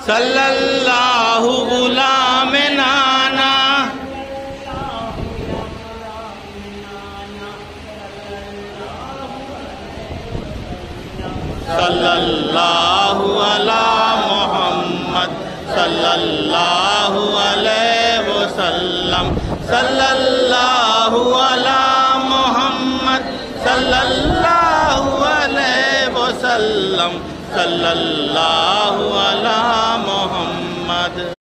सल्लल्लाहु गुलाम नाना सल्लल्लाहु अला मोहम्मद सल्लल्लाहु अलैहि वसल्लम सल्लल्लाहु अला मोहम्मद सल्लल्लाहु अलैहि वसल्लम सल्लल्लाहु अला मोहम्मद।